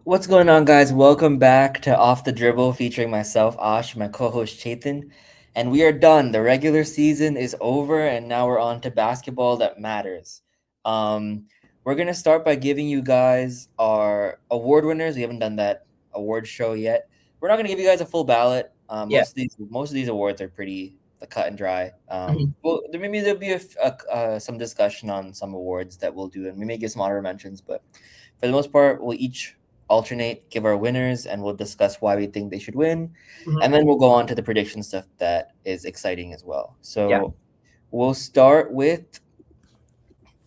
What's going on, guys? Welcome back to Off the Dribble featuring myself, Ash, my co-host Chetan. And we are done. The regular season is over, and now we're on to basketball that matters. Um, we're gonna start by giving you guys our award winners. We haven't done that award show yet. We're not gonna give you guys a full ballot. Yeah. Most of these awards are pretty cut and dry. Mhm. Well, there'll be some discussion on some awards that we'll do, and we may give some honorable mentions, but for the most part, we'll each alternate, give our winners, and we'll discuss why we think they should win. Mhm. And then we'll go on to the prediction stuff that is exciting as well. Yeah. So we'll start with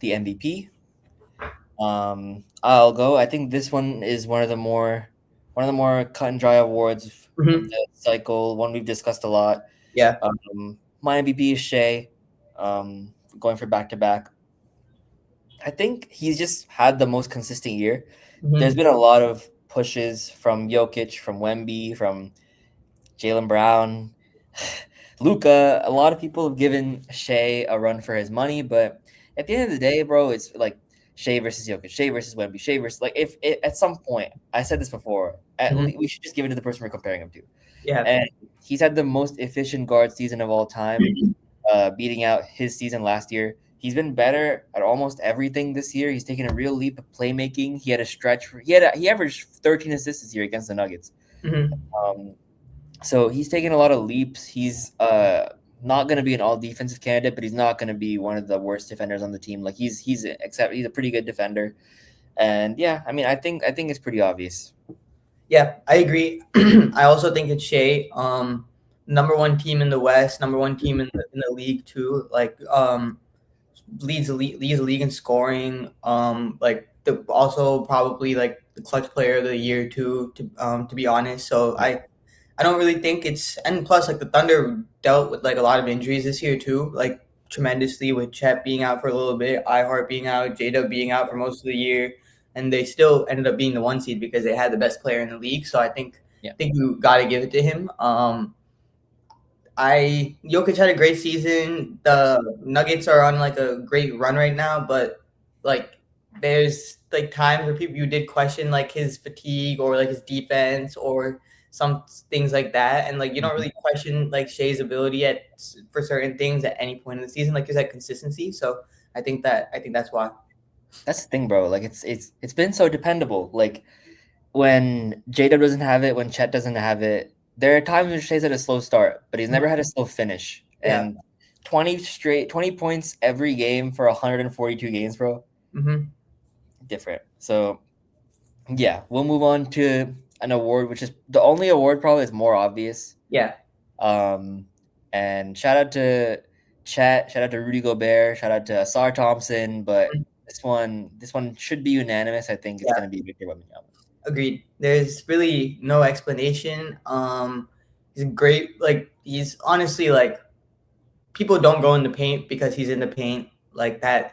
the MVP. I'll go. I think this one is one of the more cut and dry awards of Mhm. the cycle. One we've discussed a lot. Yeah. My MVP is Shea, going for back to back. I think he's just had the most consistent year. There's Mhm. been a lot of pushes from Jokic, from Wemby, from Jalen Brown, Luca. A lot of people have given Shea a run for his money, but at the end of the day, bro, it's like Shea versus Jokic, Shea versus Wemby, Shea versus like if at some point I said this before, Mhm. we should just give it to the person we're comparing him to. Yeah. And he's had the most efficient guard season of all time, beating out his season last year. He's been better at almost everything this year. He's taken a real leap of playmaking. He had a stretch. He averaged 13 assists this year against the Nuggets. Mhm. Um, so he's taken a lot of leaps. He's not going to be an all defensive candidate, but he's not going to be one of the worst defenders on the team. Like he's a pretty good defender. And yeah, I mean, I think it's pretty obvious. Yeah, I agree. I also think it's Shea. Number one team in the West, number one team in the league too. Like leads the league in scoring. Like the also probably like the clutch player of the year too. To be honest, so Yeah. I don't really think it's, and plus like the Thunder dealt with like a lot of injuries this year too, like tremendously with Chet being out for a little bit, Ihart being out, Jada being out for most of the year, and they still ended up being the one seed because they had the best player in the league. So Yeah. I think you got to give it to him. I Jokic had a great season. The Nuggets are on like a great run right now, but like there's like times where people you did question like his fatigue or like his defense or some things like that, and like you don't Mhm. really question like Shea's ability for certain things at any point in the season. Like there's that consistency. So I think that's why. That's the thing, bro. Like it's been so dependable. Like when Jada doesn't have it, when Chet doesn't have it, there are times when Shea's had a slow start, but he's never Mhm. had a slow finish. Yeah. And 20 points every game for 142 games, bro. Hmm. Different. So yeah, we'll move on to an award, which is the only award probably is more obvious. Yeah. Um, and shout out to Chet, shout out to Rudy Gobert, shout out to Asar Thompson, but Mhm. this one should be unanimous. I think it's Yeah. gonna be Victor Wembanyama. Agreed. There's really no explanation. He's great. Like he's honestly like people don't go in the paint because he's in the paint. Like that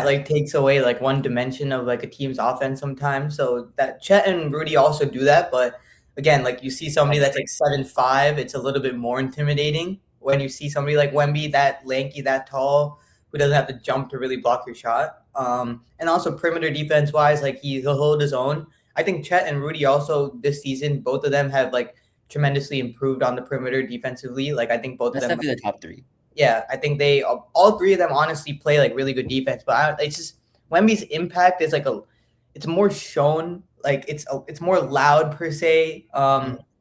like takes away like one dimension of like a team's offense sometimes. So that Chet and Rudy also do that, but again, like you see somebody that's like 7'5", it's a little bit more intimidating when you see somebody like Wemby that lanky, that tall, who doesn't have to jump to really block your shot. And also perimeter defense wise, like he'll hold his own. I think Chet and Rudy also this season, both of them have like tremendously improved on the perimeter defensively. Like I think both of That's them, definitely the top three. yeah, I think they all three of them honestly play like really good defense. But it's just Wemby's impact is like it's more shown. Like it's more loud per se.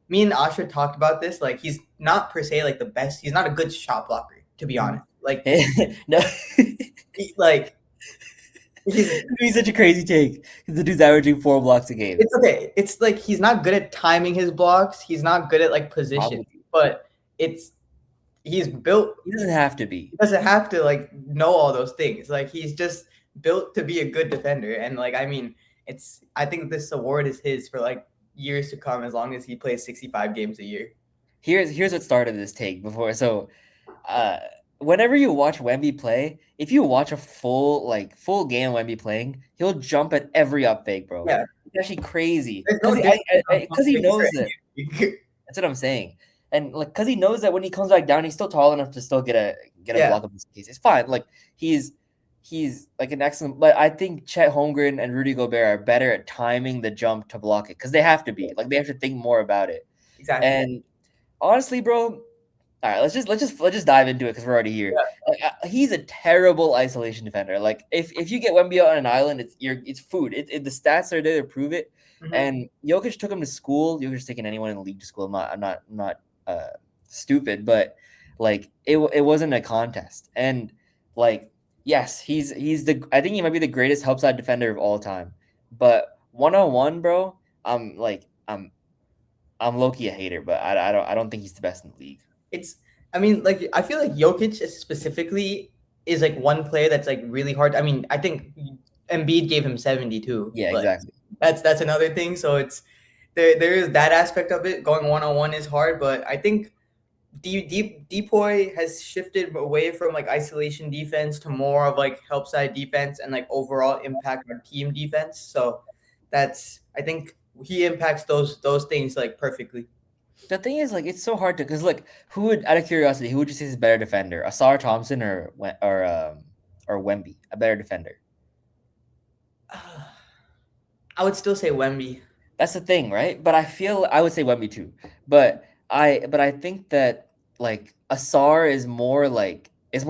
Me and Aashrith talked about this. Like he's not per se like the best. He's not a good shot blocker to be honest. Like No, like he's he's such a crazy take. The dude's averaging 4 blocks a game. it's okay. It's like he's not good at timing his blocks. He's not good at like position. Probably. But it's he's built. He doesn't have to He be. doesn't have to like know all those things. Like he's just built to be a good defender. And like I mean, it's I think this award is his for like years to come as long as he plays 65 games a year. Here's what started this take before. So, uh, whenever you watch Wemby play, if you watch a full game of Wemby playing, he'll jump at every up fake, bro. Yeah. It's actually crazy There's no because difference on because he fakes or knows that. anything. That's what I'm saying. And like, because he knows that when he comes back down, he's still tall enough to still get a Yeah. block of his case. It's fine. Like he's he's like an excellent. But I think Chet Holmgren and Rudy Gobert are better at timing the jump to block it because they have to be. Like they have to think more about it. Exactly. And honestly, bro, all right, let's just dive into it because we're already here. Yeah. Like he's a terrible isolation defender. Like if you get Wemby on an island, it's food. The stats are there to prove it. Hmm. And Jokic took him to school. Jokic's taking anyone in the league to school. I'm not uh, stupid, but like it wasn't a contest. And like yes, he's the I think he might be the greatest help side defender of all time. But 1-on-1, bro, I'm like I'm low key a hater, but I don't think he's the best in the league. It's, I mean, like I feel like Jokic specifically is like one player that's like really hard. I mean, I think Embiid gave him 72, Yeah, but exactly. that's another thing. So it's there is that aspect of it. Going 1-on-1 is hard, but I think DPOY has shifted away from like isolation defense to more of like help side defense and like overall impact on team defense. So that's, I think he impacts those things like perfectly. The thing is, like, it's so hard to because like, who would out of curiosity, who would you say is a better defender, Asar Thompson or Wemby, a better defender? I would still say Wemby. That's the thing, right? But I would say Wemby too. But I think that like Asar is more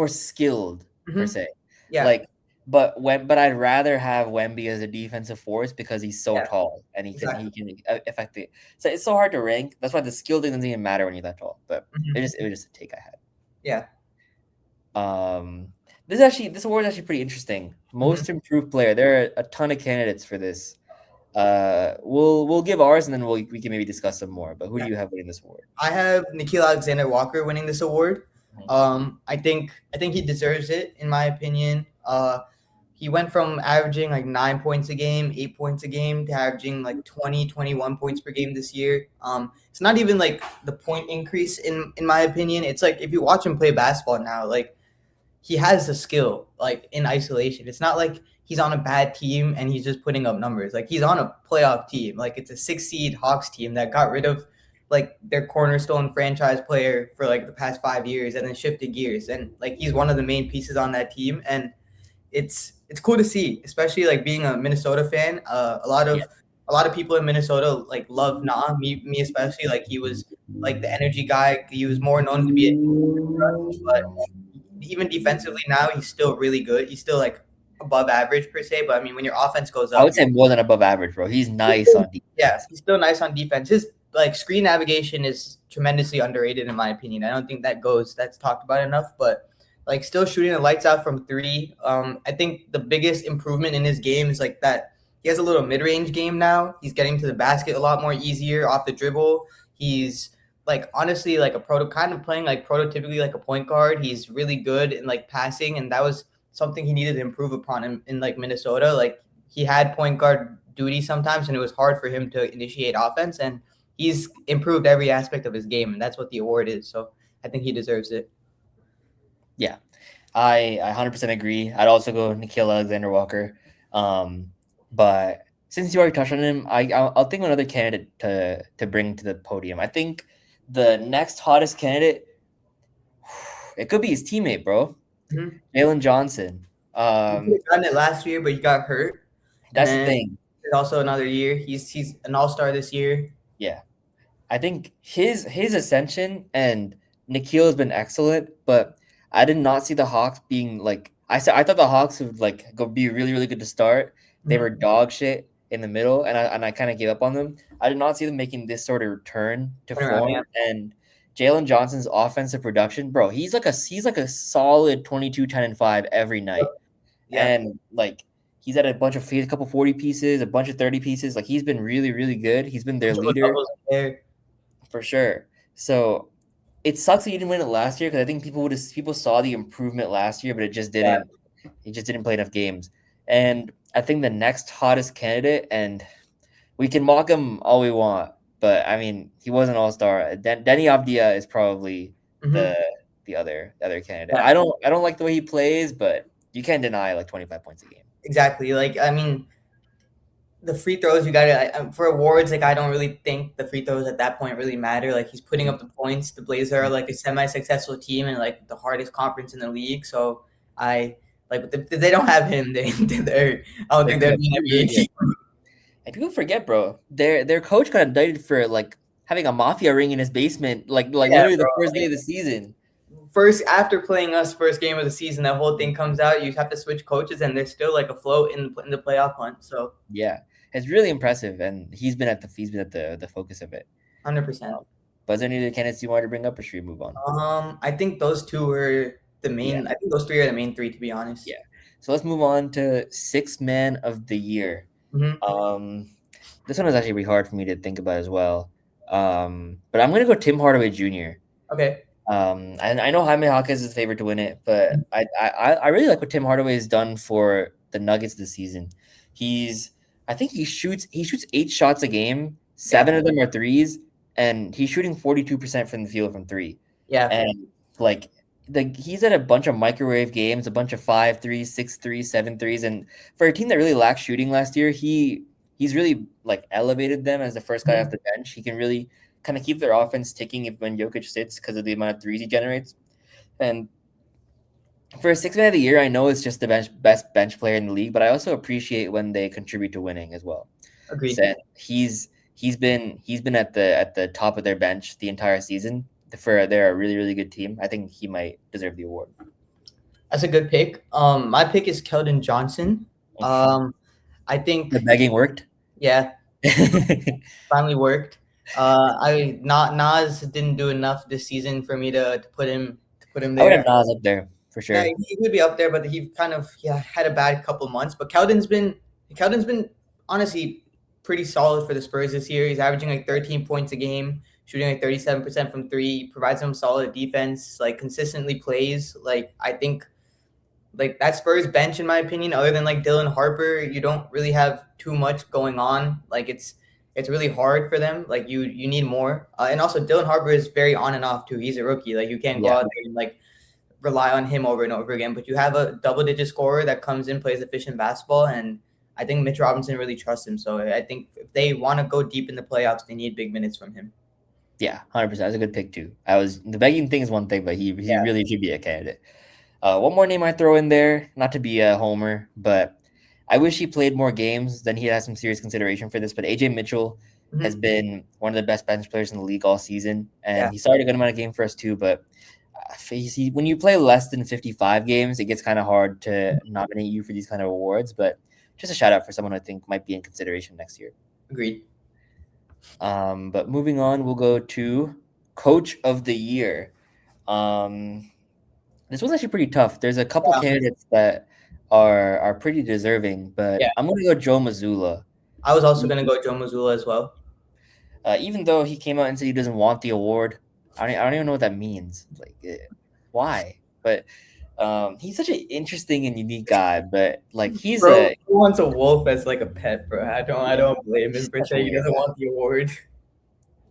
skilled per Hmm. se. Yeah, Like, but I'd rather have Wemby as a defensive force because he's so yeah, tall and he exactly. can affect it. So it's so hard to rank. That's why the skill thing doesn't even matter when you're that tall. But Hmm. it was just a take I had. Yeah. Um, this award is actually pretty interesting. Hmm. Most improved player. There are a ton of candidates for this. We'll give ours and then we can maybe discuss some more. But who do Yeah. you have winning this award? I have Nikhil Alexander Walker winning this award. Mhm. I think he deserves it in my opinion. He went from averaging like 9 points a game, 8 points a game to averaging like 20, 21 points per game this year. It's not even like the point increase in my opinion. It's like if you watch him play basketball now, like he has the skill like in isolation. It's not like he's on a bad team and he's just putting up numbers. Like he's on a playoff team. Like it's a 6 seed Hawks team that got rid of like their cornerstone franchise player for like the past 5 years and then shifted gears. And like he's one of the main pieces on that team. And it's cool to see, especially like being a Minnesota fan. A lot of people in Minnesota like love Nah, me especially. Like he was like the energy guy. He was more known to be a but even defensively now he's still really good. He's still like above average per se, but I mean when your offense goes I up, would you're say more than above average, bro. He's nice on yeah, defense. he's still nice on defense. His like screen navigation is tremendously underrated in my opinion. I don't think that's talked about enough, but like still shooting the lights out from three. I think the biggest improvement in his game is like that he has a little mid-range game now. He's getting to the basket a lot more easier off the dribble. He's like honestly like a proto kind of playing like prototypically like a point guard. He's really good in like passing, and that was something he needed to improve upon in like Minnesota. Like he had point guard duty sometimes, and it was hard for him to initiate offense. And he's improved every aspect of his game, and that's what the award is. So I think he deserves it. Yeah, I 100% agree. I'd also go Nikhil Alexander Walker. But since you already touched on him, I'll think of another candidate to bring to the podium. I think the next hottest candidate, it could be his teammate, bro, Mm-hmm. Jalen Johnson. He could have done it last year, but he got hurt, and That's the then thing. also another year. He's an all star this year. Yeah, I think his ascension and Nikhil has been excellent, but I did not see the Hawks being like I thought the Hawks would like go be really really good to start. They were Mm-hmm. dog shit in the middle, and I kind of gave up on them. I did not see them making this sort of return to Turn around, yeah, form. And Jalen Johnson's offensive production, bro, he's like a solid 22, 10, and 5 every night. yeah. And like he had a couple 40 pieces, a bunch of 30 pieces. Like he's been really, really good. He's been their Triple leader doubles there. for sure. So it sucks that you didn't win it last year because I think people saw the improvement last year, but Yeah. it just didn't play enough games. And I think the next hottest candidate, and we can mock him all we want, but I mean he was an all-star. Denny Avdia is probably Mm-hmm. the the other candidate. Yeah. I don't like the way he plays, but you can't deny like 25 points a game. Exactly. Like I mean, the free throws you got to for awards. Like I don't really think the free throws at that point really matter. Like he's putting up the points. The Blazers are like a semi-successful team and like the hardest conference in the league. So I Like if they don't have him, I don't They're think they'd good. be an They're NBA really team. good. And people forget, bro. Their coach got indicted for like having a mafia ring in his basement, like Yeah, literally the bro. first day Like, of the season. first after playing us first game of the season, that whole thing comes out. You have to switch coaches, and they're still like afloat in the playoff hunt. So Yeah, it's really impressive, and he's been at the focus of it. 100%. But is there any other candidates you wanted to bring up, or should we move on? I think those two were the Yeah, main. I think those three are the main three, to be honest. yeah. So let's move on to sixth man of the year. Hmm. Um, this one is actually pretty hard for me to think about as well. But I'm gonna go Tim Hardaway Jr. Okay. I know Jaime Jaquez is the favorite to win it, but I really like what Tim Hardaway has done for the Nuggets this season. He's I think he shoots 8 shots a game, Yeah. 7 of them are threes, and he's shooting 42% from the field from three. Yeah. And like he's at a bunch of microwave games, a bunch of 5 threes, 6 threes, 7 threes, and for a team that really lacked shooting last year, he's really like elevated them as the first guy off Mhm. the bench. He can really kind of keep their offense ticking if when Jokic sits because of the amount of threes he generates. And for a sixth man of the year, I know it's just the best bench player in the league, but I also appreciate when they contribute to winning as well. Agreed. So he's been at the top of their bench the entire season. They're a really really good team. I think he might deserve the award. That's a good pick. My pick is Keldon Johnson. I The think, begging worked. yeah, I finally worked. I not Nas didn't do enough this season for me to put him would there. have Nas up there for Yeah, sure. he would be up there, but he kind of had a bad couple months. But Keldon's been honestly pretty solid for the Spurs this year. He's averaging like 13 points a game, shooting like 37% from three. Provides them solid defense. Like consistently plays. Like I think like that Spurs bench, in my opinion, other than like Dylan Harper, you don't really have too much going on. Like it's really hard for them. Like you need more. And also Dylan Harper is very on and off too. He's a rookie. Like you can't go Yeah, out there and like rely on him over and over again. But you have a double digit scorer that comes in, plays efficient basketball, and I think Mitch Robinson really trusts him. So I think if they want to go deep in the playoffs, they need big minutes from him. yeah, 100%. That's a good pick too. I was the begging thing is one thing, but he Yeah. really should be a candidate. One more name I throw in there, not to be a homer, but I wish he played more games. Then he has some serious consideration for this. But AJ Mitchell has Mhm. been one of the best bench players in the league all season, Yeah. and he started a good amount of game for us too. But when you play less than 55 games, it gets kind of hard to nominate you for these kind of awards. But just a shout out for someone I think might be in consideration next year. Agreed. But moving on, we'll go to Coach of the Year. Um, this was actually pretty tough. There's a couple Yeah. candidates that are pretty deserving, but Yeah. I'm gonna go Joe Mazzulla. I was also gonna go Joe Mazzulla as well. Even though he came out and said he doesn't want the award, I don't even know what that means. Like, why? But he's such an interesting and unique guy. But like, he's Bro, a who wants a wolf as like a pet, bro? I don't blame him for such a saying he weird doesn't guy. want the award.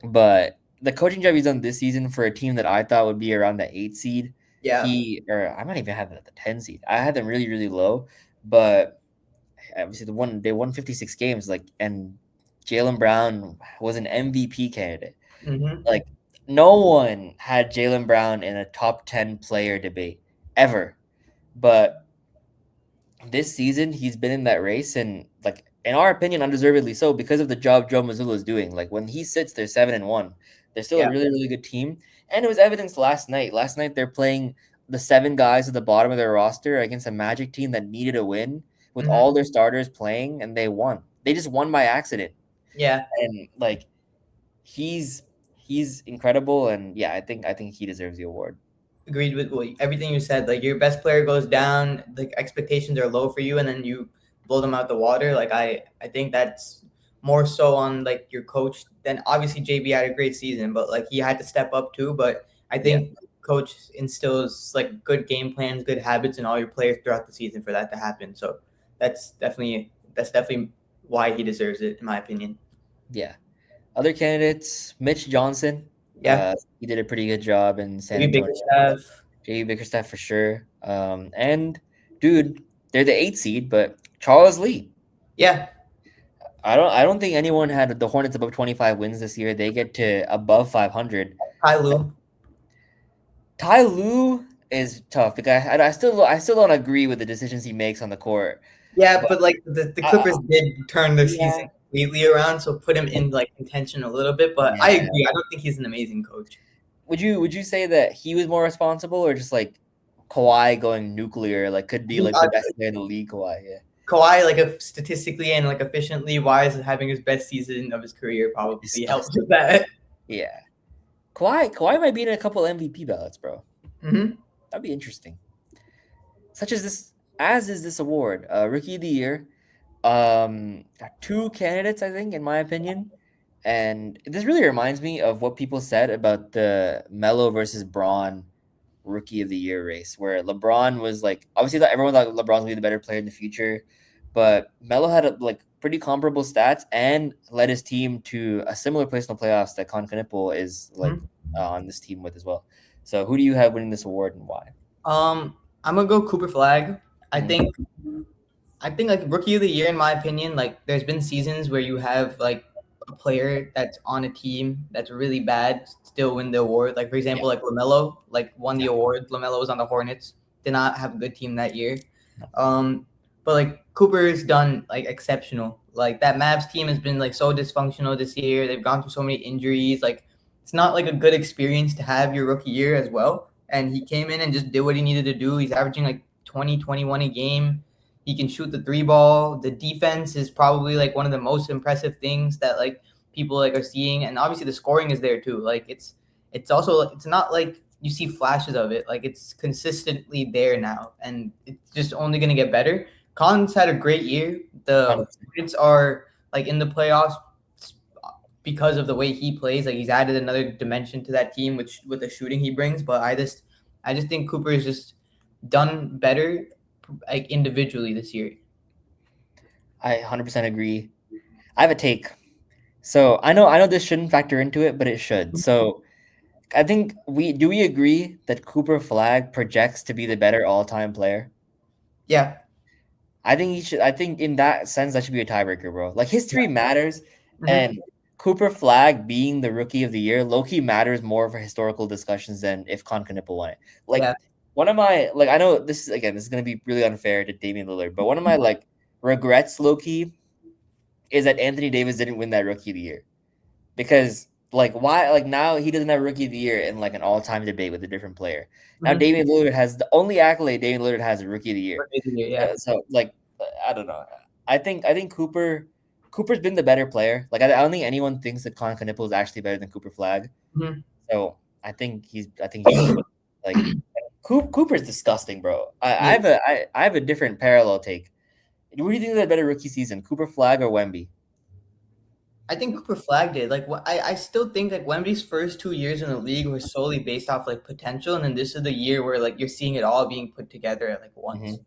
But the coaching job he's done this season for a team that I thought would be around the 8 seed, Yeah. or I might even have them at the 10 seed. I had them really really low, but obviously they won 56 games. Like, and Jaylen Brown was an MVP candidate. Mm-hmm. Like, no one had Jaylen Brown in a top 10 player debate ever. But this season, he's been in that race, and like in our opinion, undeservedly so because of the job Joe Mazzulla is doing. Like when he sits, they're 7-1. They're still a Yeah. really really good team, and it was evidenced last night. Last night they're playing the 7 guys at the bottom of their roster against a Magic team that needed a win with Mm-hmm. all their starters playing, and they won. They just won by accident, Yeah. and like he's he's incredible, and yeah, I think he deserves the award. Agreed with everything you said. Like your best player goes down, like expectations are low for you, and then you blow them out the water. Like I think that's more so on like your coach. Then obviously JB had a great season, but like he had to step up too. But I Yeah, think coach instills like good game plans, good habits in all your players throughout the season for that to happen. So that's definitely why he deserves it, in my opinion. yeah. Other candidates, Mitch Johnson. Yeah, He did a pretty good job in San maybe Antonio. bigger staff. JB Bickerstaff for sure. And dude, they're the 8 seed, but Charles Lee. Yeah, I don't think anyone had the Hornets above 25 wins this year. They get to above 500. Ty Lue. Ty Lue, is tough because I still don't agree with the decisions he makes on the court. Yeah, But but like the I, Clippers did turn their yeah, season completely around, so put him in like contention a little bit. But I yeah. agree. I don't think he's an amazing coach. Would you say that he was more responsible, or just like Kawhi going nuclear, like could be He, like the best player in the league? Kawhi, yeah, Kawhi, like if statistically and like efficiently wise, having his best season of his career probably helps disgusting. with that. Yeah, Kawhi might be in a couple MVP ballots, bro. Hmm. That'd be interesting. Such as this, as is this award, Rookie of the Year. Two candidates, I think, in my opinion. And this really reminds me of what people said about the Melo versus Braun Rookie of the Year race, where LeBron was like, obviously, everyone thought LeBron's gonna be the better player in the future, but Melo had like pretty comparable stats and led his team to a similar place in the playoffs that Concanipo is like on this team with as well. So, who do you have winning this award and why? I'm gonna go Cooper Flag. I Mhm. think like rookie of the year in my opinion, like there's been seasons where you have like a player that's on a team that's really bad still win the award. Like for Yeah, example, like LaMelo like won the yeah, award. LaMelo was on the Hornets, did not have a good team that year. no, But like Cooper's done like exceptional. Like that Mavs team has been like so dysfunctional this year. They've gone through so many injuries. Like it's not like a good experience to have your rookie year as well. And he came in and just did what he needed to do. He's averaging like 20, 21 a game. He can shoot the three ball. The defense is probably like one of the most impressive things that like people like are seeing. And obviously the scoring is there too. Like it's also it's not like you see flashes of it. Like it's consistently there now, and it's just only gonna get better. Collins had a great year. The 100%. Hornets are like in the playoffs because of the way he plays. Like he's added another dimension to that team, which with the shooting he brings. But I just think Cooper is just done better like individually this year. I 100% agree. I have a take. So I know this shouldn't factor into it, but it should. So I think we agree that Cooper Flag projects to be the better all-time player? Yeah. I think he should. I think in that sense that should be a tiebreaker, bro. Like history matters, Hmm. and Cooper Flag being the rookie of the year, low-key matters more for historical discussions than if Concanipo won it. Like Yeah. one of my like I know this is gonna be really unfair to Damian Lillard, but one of my like regrets, low-key, is that Anthony Davis didn't win that rookie of the year. Because like why like now he doesn't have rookie of the year in like an all-time debate with a different player. Now Hmm. Damian Lillard has the only accolade Damian Lillard has a rookie of the year. Yeah. So like I don't know. I think Cooper's been the better player. Like I don't think anyone thinks that Con Canippo is actually better than Cooper Flag. Hmm. So I think he should win. Like Cooper's disgusting, bro. I have a different parallel take. What do you think is a better rookie season, Cooper Flag or Wemby? I think Cooper Flag did. Like, I still think like Wemby's first 2 years in the league were solely based off like potential, and then this is the year where like you're seeing it all being put together at like Hmm. once.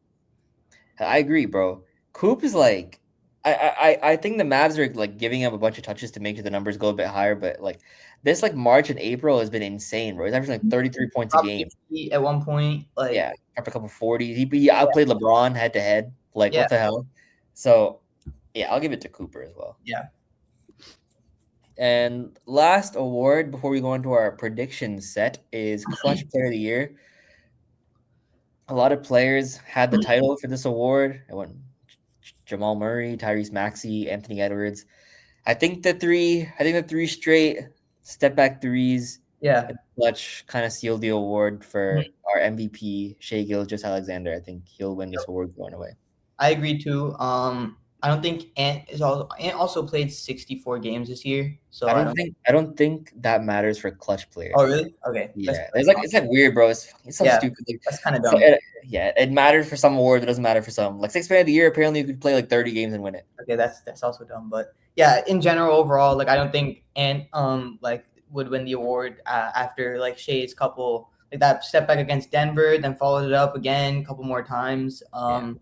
I agree, bro. Coop is like, I think the Mavs are like giving him a bunch of touches to make sure the numbers go a bit higher, but like this like March and April has been insane, bro. He's averaging like 33 points a Top game. 50 at one point. Yeah, Like, dropped a couple 40s. He outplayed LeBron head to head. Like yeah, what the hell? So yeah, I'll give it to Cooper as well. yeah. And last award before we go into our prediction set is Clutch Player of the Year. A lot of players had the title for this award. It went Jamal Murray, Tyrese Maxey, Anthony Edwards. I think the three straight step back threes Yeah. in clutch kind of sealed the award for our MVP, Shea Gilgeous-Alexander. I think he'll win this award going away. I agree too. I don't think Ant also played 64 games this year, so I I don't don't. think I don't think that matters for clutch player. Oh, really? Okay. Yeah, it's like weird, bro. It's so Yeah, stupid. Like, that's kind of so dumb. yeah, it matters for some awards. It doesn't matter for some. Like sixth man of the year, apparently you could play like 30 games and win it. Okay, that's also dumb. But yeah, in general, overall, like I don't think Ant like would win the award after like Shea's couple like that step back against Denver, then followed it up again a couple more times. Yeah,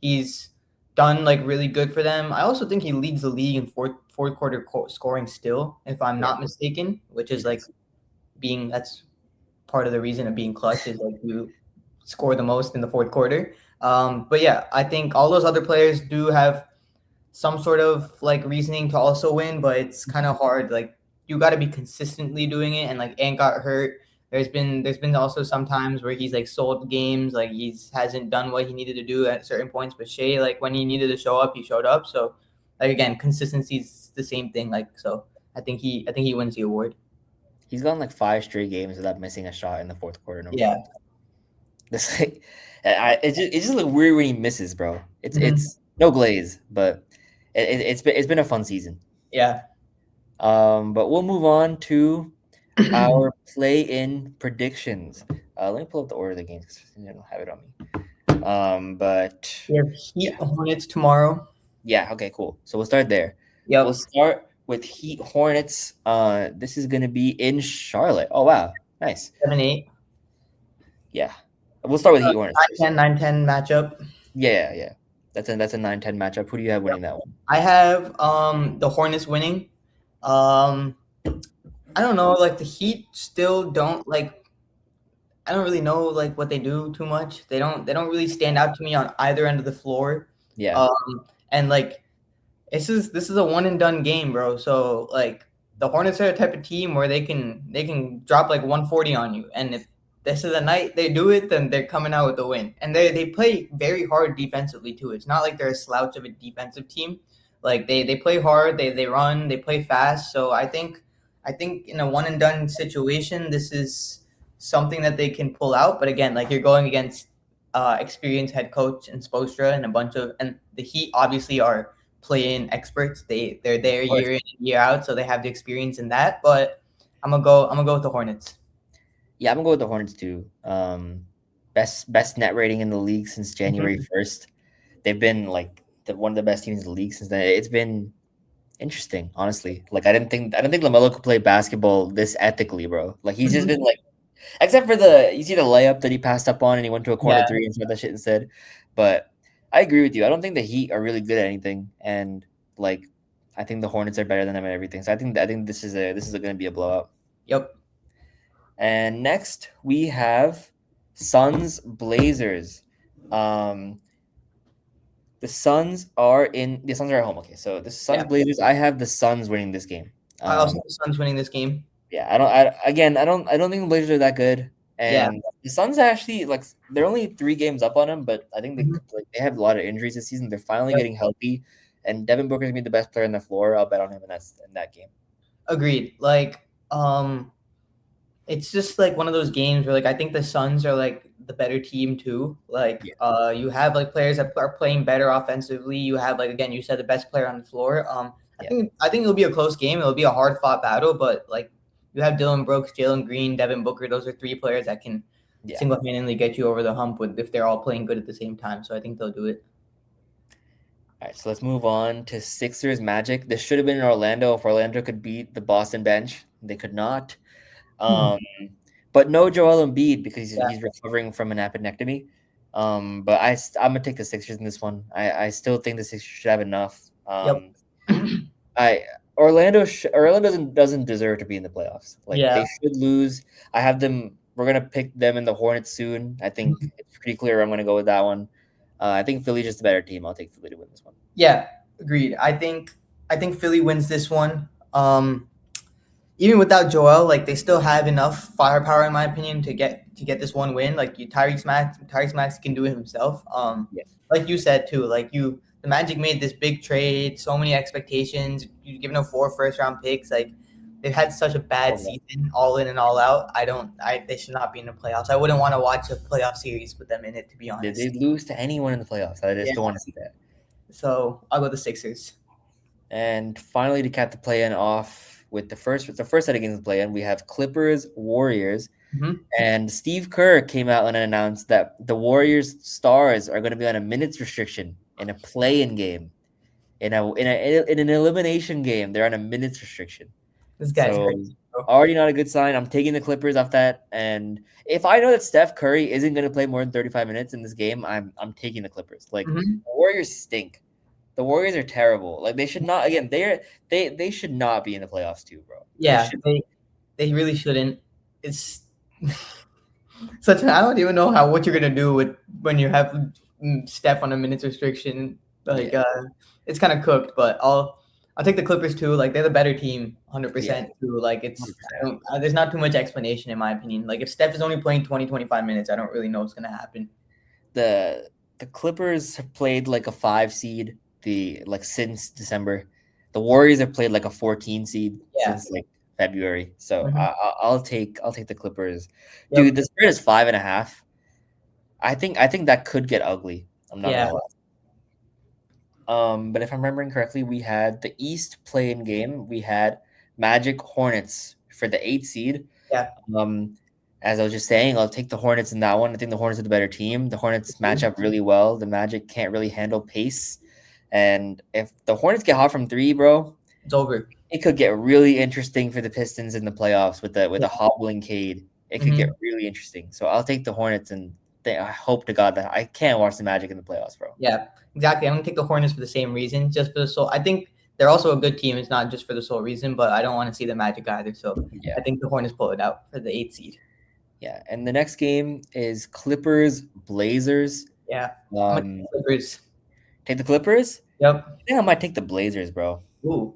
He's done like really good for them. I also think he leads the league in fourth quarter scoring still, if I'm yeah, not mistaken, which he is like does. that's part of the reason of being clutch is like you score the most in the fourth quarter. But yeah, I think all those other players do have some sort of like reasoning to also win, but it's kind of hard. Like you got to be consistently doing it, and like Ant got hurt. There's been also some times where he's like sold games, like he's hasn't done what he needed to do at certain points. But Shea, like when he needed to show up, he showed up. So like again, consistency is the same thing. Like so, I think he wins the award. He's gone like 5 straight games without missing a shot in the fourth quarter. No Yeah. problem. This like, it just look weird when he misses, bro. Mhm. It's no glaze, but it's been a fun season. Yeah. But we'll move on to our play-in predictions. Let me pull up the order of the games because I don't have it on me. But We have yeah, Heat Hornets tomorrow. yeah, okay, cool. So we'll start there. We'll Yep. start with Heat Hornets. This is gonna be in Charlotte. Oh wow, nice. 7-8. Yeah, we'll start with Heat Hornets first. 9-10 matchup. Yeah. That's a 9-10 matchup. Who do you have winning that one? I have the Hornets winning. Um, I don't know. Like the Heat still don't like. I don't really know like what they do too much. They don't really stand out to me on either end of the floor. Yeah, And like this is a one and done game, bro. So like the Hornets are the type of team where they can drop like 140 on you, and if this is the night they do it, then they're coming out with the win. And they play very hard defensively too. It's not like they're a slouch of a defensive team. Like they play hard, they run, they play fast. So I think in a one and done situation, this is something that they can pull out. But again, like you're going against experienced head coach and Spoelstra and a bunch of and the Heat obviously are play-in experts. They're there of course. year in and year out, so they have the experience in that. But I'm gonna go with the Hornets. Yeah, I'm gonna go with the Hornets too. Best net rating in the league since January 1st. They've been like one of the best teams in the league since then. It's been interesting, honestly. Like I didn't think LaMelo could play basketball this ethically, bro. Like he's just been like, except for you see the layup that he passed up on and he went to a corner Yeah, three and shot that shit instead. But I agree with you. I don't think the Heat are really good at anything, and like I think the Hornets are better than them at everything. So I think this is going to be a blowout. yep, And next we have Suns Blazers. Um, the Suns are at home. Okay, so the Suns yeah. Blazers. I have the Suns winning this game. I also have the Suns winning this game. Yeah, I don't think the Blazers are that good, Yeah. and the Suns actually like they're only 3 games up on them, but I think Mhm. they have a lot of injuries this season. They're finally Yep. getting healthy, and Devin Booker's gonna be the best player on the floor. I'll bet on him in that game. Agreed. Like, it's just like one of those games where like I think the Suns are like the better team too. Like, Yeah, you have like players that are playing better offensively. You have like again, you said the best player on the floor. I yeah, think I think it'll be a close game. It'll be a hard fought battle, but like you have Dylan Brooks, Jalen Green, Devin Booker. Those are three players that can yeah. single handedly get you over the hump with if they're all playing good at the same time. So I think they'll do it. All right, so let's move on to Sixers Magic. This should have been in Orlando if Orlando could beat the Boston bench. They could not. Um, but no Joel Embiid because Yeah. he's recovering from an appendectomy. But I'm gonna take the Sixers in this one. I still think the Sixers should have enough. Yep. I Orlando doesn't deserve to be in the playoffs. Like Yeah. they should lose. I have them. We're gonna pick them in the Hornets soon. I think it's pretty clear. I'm gonna go with that one. I think Philly's just a better team. I'll take Philly to win this one. Yeah. Agreed. I think Philly wins this one. Even without Joel, like they still have enough firepower, in my opinion, to get this one win. Like Tyrese Max can do it himself. Yeah, Like you said too, the Magic made this big trade, so many expectations. You've given them 4 first round picks. Like they've had such a bad season, all in and all out. They should not be in the playoffs. I wouldn't want to watch a playoff series with them in it, to be Did honest. they lose to anyone in the playoffs? I just don't want to see that. So I'll go the Sixers. And finally, to cap the play-in off with the first set of games to play in, we have Clippers Warriors. Mhm. And Steve Kerr came out and announced that the Warriors stars are going to be on a minutes restriction in a play-in game, in an elimination game. They're on a minutes restriction. This guy's So crazy. already not a good sign. I'm taking the Clippers off that. And if I know that Steph Curry isn't going to play more than 35 minutes in this game, I'm taking the Clippers. Like Mhm. the Warriors stink. The Warriors are terrible. Like they should not. Again, they should not be in the playoffs too, bro. Yeah, they really shouldn't. It's I don't even know what you're gonna do with when you have Steph on a minutes restriction. Like Yeah. it's kind of cooked, but I'll I'll take the Clippers too. Like they're the better team, 100% Yeah, too. Like it's 100%. there's not too much explanation in my opinion. Like if Steph is only playing 20, 25 minutes, I don't really know what's gonna happen. The Clippers have played like a 5 seed since December. The Warriors have played like a 14 seed Yeah. since like February. So Hmm. I'll take the Clippers. Dude, Yep. the spread is 5.5. I think that could get ugly. I'm not Yeah. gonna lie. But if I'm remembering correctly, we had the East play-in game. We had Magic Hornets for the 8 seed. Yeah. Um, as I was just saying, I'll take the Hornets in that one. I think the Hornets are the better team. The Hornets match up really well. The Magic can't really handle pace. And if the Hornets get hot from three, bro, It's over. it could get really interesting for the Pistons in the playoffs with the with Yeah. a hobbling Cade. It could get Hmm. really interesting. So I'll take the Hornets, and I hope to God that I can't watch the Magic in the playoffs, bro. Yeah. Exactly. I'm gonna take the Hornets for the same reason, just for the sole. I think they're also a good team. It's not just for the sole reason, but I don't want to see the Magic either. So I Yeah. think the Hornets pull it out for the 8 seed. Yeah, and the next game is Clippers Blazers. Yeah. I'm gonna take Um, the Clippers. take the Clippers. Yep. I think I might take the Blazers, bro, Ooh.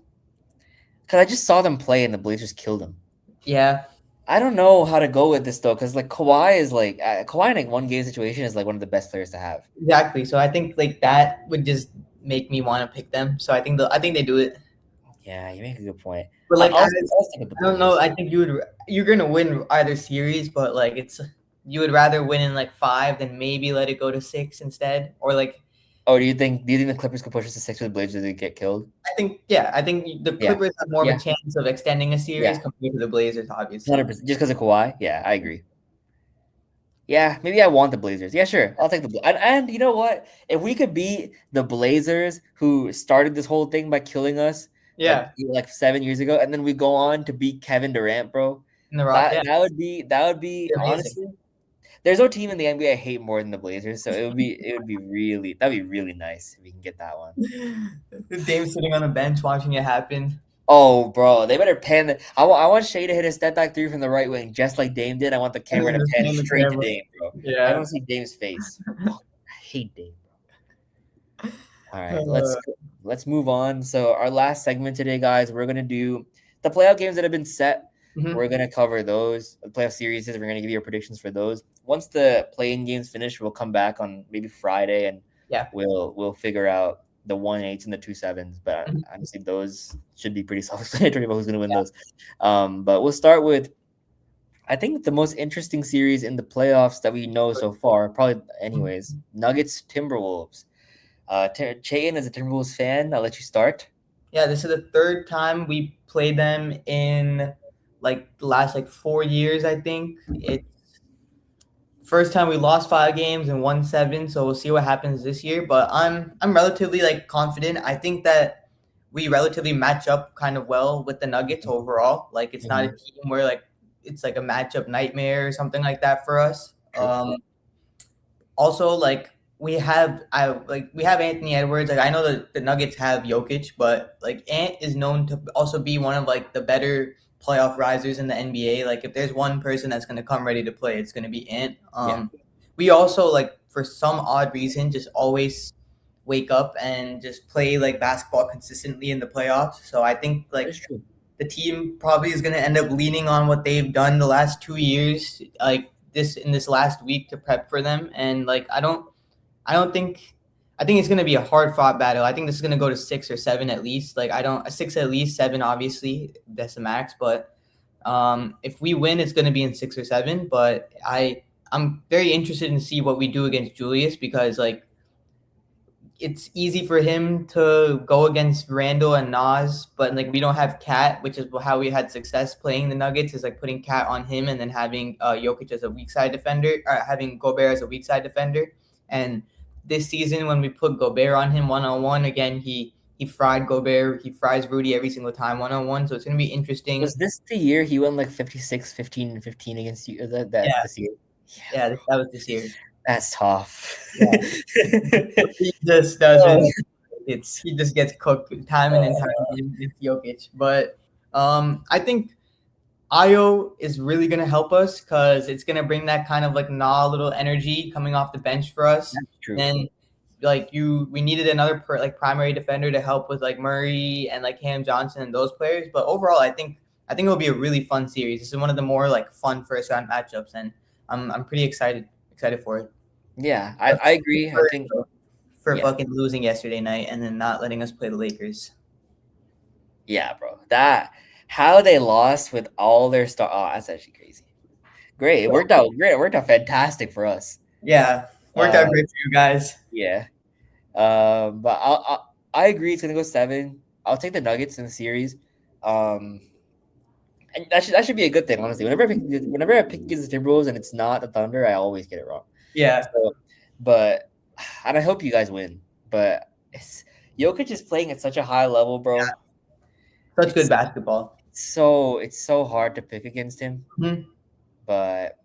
because I just saw them play and the Blazers killed them. Yeah. I don't know how to go with this though, because like Kawhi is like Kawhi in like one game situation is like one of the best players to have. Exactly. So I think like that would just make me want to pick them. So I think they do it. Yeah, you make a good point. But I'll, like I'll, I'll stick with the I don't know. Blazers. I think you're gonna win either series, but like you would rather win in like 5 than maybe let it go to 6 instead, or like Oh, do you think the Clippers could push us to 6 with the Blazers and get killed? I think the Yeah, Clippers have more of a yeah, chance of extending a series yeah, compared to the Blazers, obviously. 100%. Just because of Kawhi? Yeah, I agree. Yeah, maybe I want the Blazers. Yeah, sure. I'll take the and you know what? If we could beat the Blazers who started this whole thing by killing us Yeah, like 7 years ago, and then we go on to beat Kevin Durant, bro. in the Rock, That yeah, that would be amazing. honestly, there's no team in the NBA I hate more than the Blazers. So that'd be really nice if we can get that one. Dame sitting on the bench watching it happen. Oh, bro, they better pan the. I want Shea to hit a step back three from the right wing, just like Dame did. I want the And camera then to just pan hand the straight to camera. Dame, bro. I don't Yeah. want to see Dame's face. Fuck, I hate Dame. All right, Uh, let's move on. So our last segment today, guys, we're gonna do the playoff games that have been set. mhm. We're gonna cover those the playoff series. We're gonna give you our predictions for those. Once the playing games finish, we'll come back on maybe Friday and Yeah. we'll figure out the 1-8s and the 2-7s. But Mhm. honestly, those should be pretty self-explanatory about who's gonna win those. But we'll start with I think the most interesting series in the playoffs that we know so far, probably anyways, Nuggets Timberwolves. Chetan, as a Timberwolves fan, I'll let you start. Yeah, this is the third time we played them in like the last like 4 years, I think. It's first time we lost 5 games and won 7, so we'll see what happens this year. But I'm relatively like confident. I think that we relatively match up kind of well with the Nuggets overall. Like it's not a Mm-hmm. team where like it's like a matchup nightmare or something like that for us. True. Also like we have Anthony Edwards. Like I know that the Nuggets have Jokic, but like Ant is known to also be one of like the better playoff risers in the NBA. Like if there's one person that's gonna come ready to play, it's gonna be Ant. Yeah, We also like for some odd reason just always wake up and just play like basketball consistently in the playoffs. So I think that's like true. the team probably is going to end up leaning on what they've done the last 2 years, like this last week to prep for them. And like I don't think I think it's going to be a hard fought battle. I think this is going to go to 6 or 7 at least. Like I don't 6 at least 7 obviously that's the max, but if we win, it's going to be in 6 or 7. But I'm very interested in see what we do against Julius because like it's easy for him to go against Randall and Nas, but like we don't have Cat, which is how we had success playing the Nuggets. Is like putting Cat on him and then having Jokic as a weak side defender, or having Gobert as a weak side defender. And this season, when we put Gobert on him 1-on-1, again he fried Gobert, he fries Rudy every single time 1-on-1. So it's gonna be interesting. Was this the year he went like 56, 15, and 15 against you? That Yeah, this year? yeah, that was this year. That's tough. Yeah, he just doesn't. It's he just gets cooked time and time again. It's Jokic, but I think Io is really gonna help us because it's gonna bring that kind of like little energy coming off the bench for us. That's true. And we needed another primary defender to help with like Murray and like Cam Johnson and those players. But overall, I think it'll be a really fun series. This is one of the more like fun first round matchups, and I'm pretty excited for it. Yeah, I agree. I think for yeah, fucking losing yesterday night and then not letting us play the Lakers. yeah, bro. That how they lost with all their star. Oh, that's actually crazy. Great, it worked out great. It worked out fantastic for us. Yeah, worked out great for you guys. Yeah. But I agree. It's gonna go 7. I'll take the Nuggets in the series. And that should be a good thing, honestly. Whenever I pick against the Timberwolves and it's not the Thunder, I always get it wrong. Yeah. So, but and I hope you guys win. But Jokic is playing at such a high level, bro. Yeah. Such good basketball. It's so hard to pick against him. Mm-hmm. But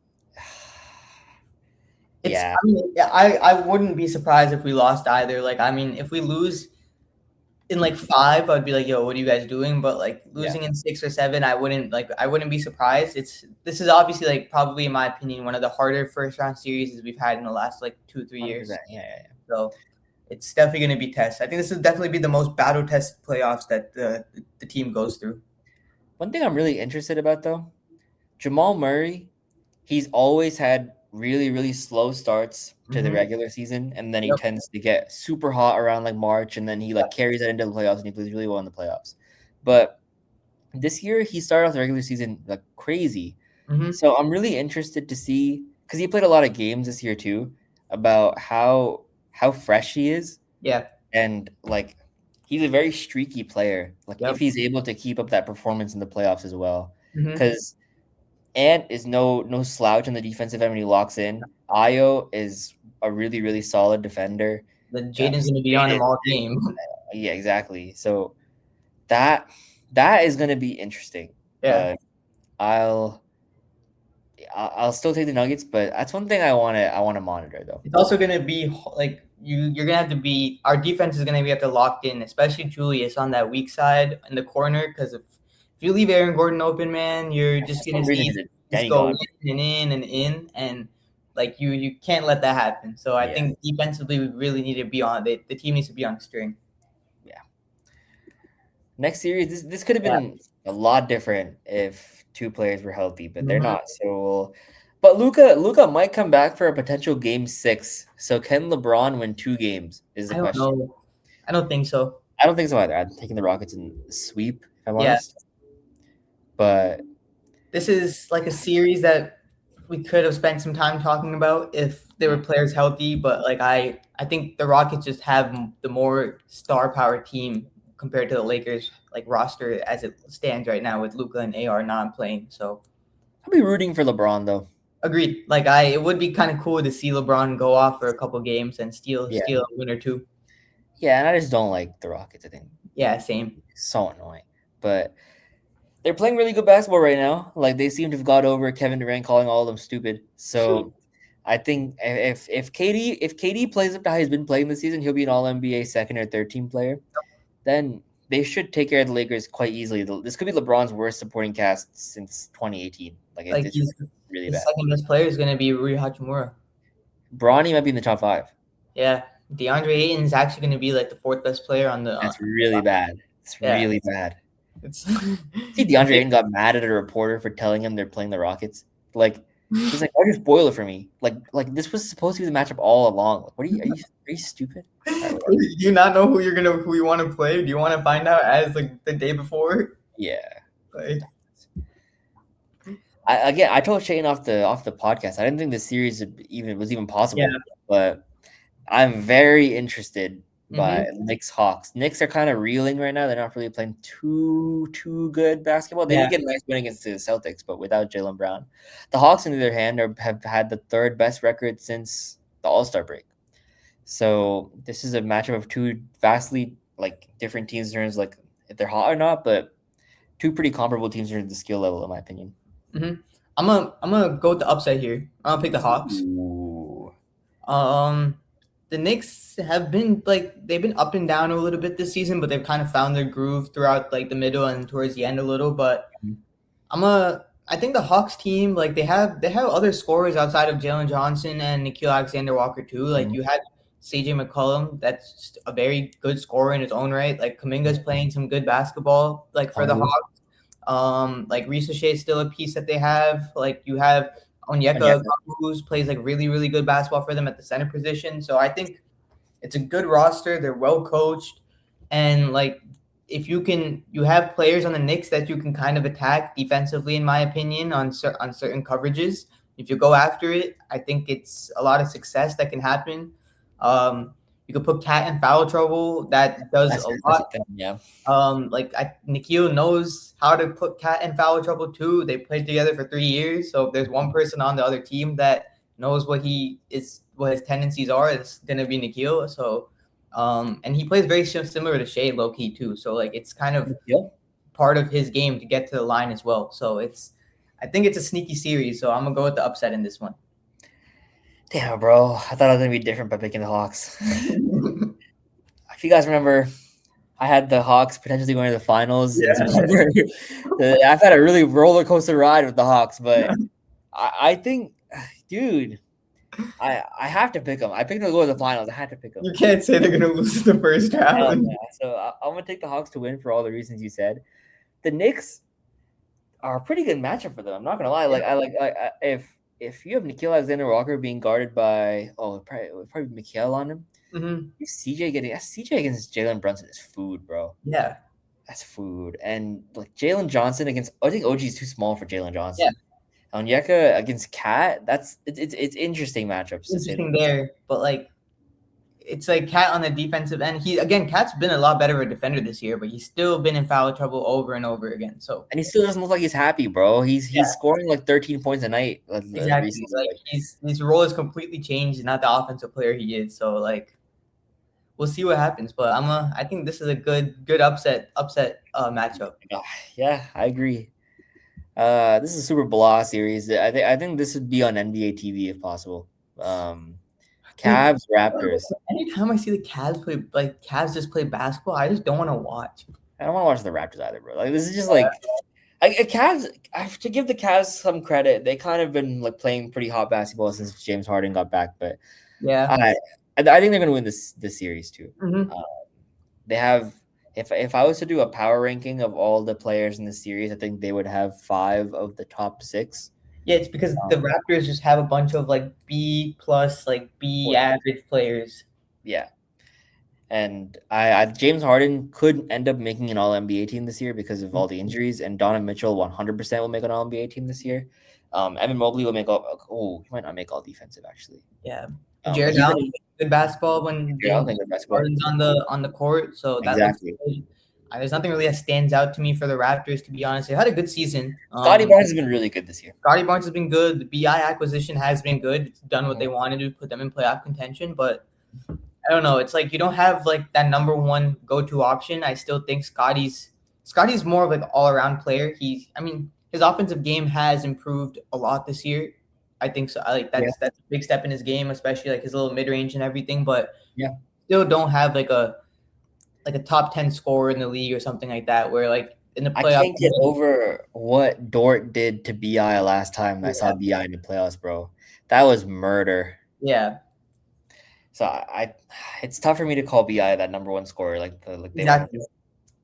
yeah, I mean, I wouldn't be surprised if we lost either. Like, I mean, if we lose in like 5, I'd be like, yo, what are you guys doing? But like losing in 6 or 7, I wouldn't be surprised. This is obviously like probably in my opinion one of the harder first round series we've had in the last like 2-3 years. Yeah. So it's definitely going to be test. I think this will definitely be the most battle test playoffs that the team goes through. One thing I'm really interested about though, Jamal Murray, he's always had really, really slow starts to the regular season, and then he tends to get super hot around like March, and then he like carries that into the playoffs, and he plays really well in the playoffs. But this year, he started off the regular season like crazy. So I'm really interested to see, because he played a lot of games this year too, about how fresh he is. Yeah. And like he's a very streaky player. Like if he's able to keep up that performance in the playoffs as well, because Ant is no slouch on the defensive end when he locks in. Ayo is a really, really solid defender. Jaden's going to be on him all game. Yeah, exactly. So that is going to be interesting. Yeah. I'll still take the Nuggets, but that's one thing I want to monitor though. It's also going to be like you're going to have to be, our defense is going to have to locked in, especially Julius on that weak side in the corner, because if you leave Aaron Gordon open, man, you're just going to see just go in, and like you can't let that happen. So I think defensively we really need to be on the team needs to be on a string. Yeah. Next series, this could have been a lot different if 2 players were healthy, but they're not. So, but Luka might come back for a potential game 6. So can LeBron win 2 games? Is the question. Know. I don't think so. I don't think so either. I'm taking the Rockets in sweep, if I'm honest. But this is like a series that we could have spent some time talking about if there were players healthy. But like I think the Rockets just have the more star power team compared to the Lakers like roster as it stands right now with Luka and AR not playing. So I'll be rooting for LeBron though. Agreed. Like it would be kind of cool to see LeBron go off for a couple games and steal a win or 2. Yeah, and I just don't like the Rockets, I think. Yeah, same. So annoying. But they're playing really good basketball right now. Like they seem to have got over Kevin Durant calling all of them stupid. So I think if KD plays up to how he's been playing this season, he'll be an All NBA second or third team player. Then they should take care of the Lakers quite easily. This could be LeBron's worst supporting cast since 2018. Like he's really bad. Second best player is going to be Rui Hachimura. Bronny might be in the top 5. Yeah, DeAndre Ayton is actually going to be like the 4th best player on the. That's really bad. It's really bad. See, DeAndre Ayton got mad at a reporter for telling him they're playing the Rockets. Like he's like, "Why just spoil it for me?" Like this was supposed to be the matchup all along. Like, what are you stupid? Do you not know who you want to play? Do you want to find out as like the day before? Yeah. Like, I told Chetan off the podcast. I didn't think the series was even possible. Yeah. But I'm very interested by Knicks Hawks. Knicks are kind of reeling right now. They're not really playing too good basketball. They did get a nice win against the Celtics, but without Jaylen Brown. The Hawks, on the other hand, have had the 3rd best record since the All-Star break. So this is a matchup of 2 vastly like different teams in terms like if they're hot or not, but 2 pretty comparable teams in terms of the skill level, in my opinion. I'm gonna go with the upset here. I'm gonna pick the Hawks. Ooh. The Knicks have been they've been up and down a little bit this season, but they've kind of found their groove throughout like the middle and towards the end a little. But I think the Hawks team, like they have other scorers outside of Jalen Johnson and Nikhil Alexander Walker too. Like you had CJ McCollum, that's just a very good scorer in his own right. Like Kuminga's playing some good basketball, like for the Hawks. Like Risache is still a piece that they have. Like you have Onyeka, who plays like really, really good basketball for them at the center position. So I think it's a good roster. They're well coached, and like if you have players on the Knicks that you can kind of attack defensively, in my opinion, on certain coverages. If you go after it, I think it's a lot of success that can happen. You could put Cat in foul trouble. That does a lot. Yeah. Nikhil knows how to put Cat in foul trouble too. They played together for 3 years. So if there's one person on the other team that knows what his tendencies are, it's gonna be Nikhil. So, and he plays very similar to Shea low key too. So like it's kind of part of his game to get to the line as well. So I think it's a sneaky series. So I'm gonna go with the upset in this one. Damn, bro. I thought I was gonna be different by picking the Hawks. If you guys remember, I had the Hawks potentially going to the finals. Yeah. I've had a really roller coaster ride with the Hawks, but I think, dude, I have to pick them. I picked them to go to the finals. I had to pick them. You can't say they're gonna lose the first round. Yeah. So I'm gonna take the Hawks to win for all the reasons you said. The Knicks are a pretty good matchup for them. I'm not gonna lie. Like if you have Nickeil Alexander-Walker being guarded by probably Mikhail on him. Mm-hmm. CJ against Jalen Brunson is food, bro. Yeah, that's food. And like Jalen Johnson against, I think OG is too small for Jalen Johnson. Yeah. Onyeka against Cat, it's interesting matchups. Interesting there, but like it's like Cat on the defensive end. Cat's been a lot better of a defender this year, but he's still been in foul trouble over and over again. So and he still doesn't look like he's happy, bro. He's scoring like 13 points a night. Exactly. Like his role has completely changed. He's not the offensive player he is. So like we'll see what happens. But I think this is a good upset matchup. Yeah, I agree. This is a super blah series. I think this would be on NBA TV if possible. Cavs, Raptors. Anytime I see the Cavs just play basketball, I just don't want to watch. I don't want to watch the Raptors either, bro. Like this is just like Cavs. I have to give the Cavs some credit. They kind of been like playing pretty hot basketball since James Harden got back. But yeah, I think they're gonna win this series too. Mm-hmm. They have. If I was to do a power ranking of all the players in the series, I think they would have 5 of the top 6. Yeah, it's because the Raptors just have a bunch of like B+, like B average players. Yeah. And James Harden could end up making an All-NBA team this year because of all the injuries, and Donovan Mitchell 100% will make an All-NBA team this year. Evan Mobley will make he might not make all defensive actually. Yeah. Jared Allen good basketball when Harden's on the court, so that exactly. There's nothing really that stands out to me for the Raptors, to be honest. They had a good season. Scotty Barnes has been really good this year. Scotty Barnes has been good. The BI acquisition has been good. It's done what they wanted to, put them in playoff contention. But I don't know. It's like you don't have like that number one go-to option. I still think Scotty's more of like an all-around player. His offensive game has improved a lot this year. I think so. That's a big step in his game, especially like his little mid-range and everything. But still don't have like a top 10 scorer in the league or something like that, where like in the playoffs. I can't get over what Dort did to BI last time I saw BI in the playoffs, bro. That was murder. Yeah. So it's tough for me to call BI that number one scorer. Exactly.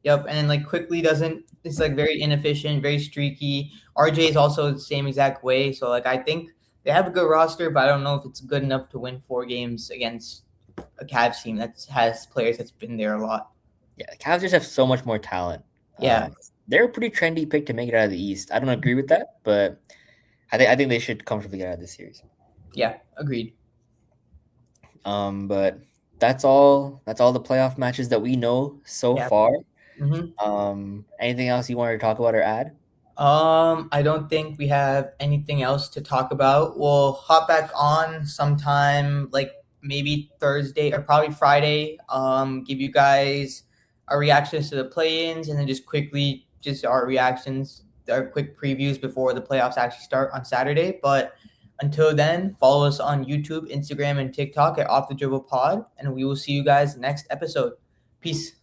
Yep. And then like quickly it's like very inefficient, very streaky. RJ is also the same exact way. So like I think they have a good roster, but I don't know if it's good enough to win 4 games against a Cavs team that has players that's been there a lot. Yeah, the Cavs just have so much more talent. Yeah. They're a pretty trendy pick to make it out of the East. I don't agree with that, but I think they should comfortably get out of this series. Yeah, agreed. But that's all the playoff matches that we know so far. Mm-hmm. Anything else you wanted to talk about or add? I don't think we have anything else to talk about. We'll hop back on sometime like maybe Thursday or probably Friday. Give you guys our reactions to the play-ins, and then just quickly our reactions, our quick previews before the playoffs actually start on Saturday. But until then, follow us on YouTube, Instagram, and TikTok at Off the Dribble Pod, and we will see you guys next episode. Peace.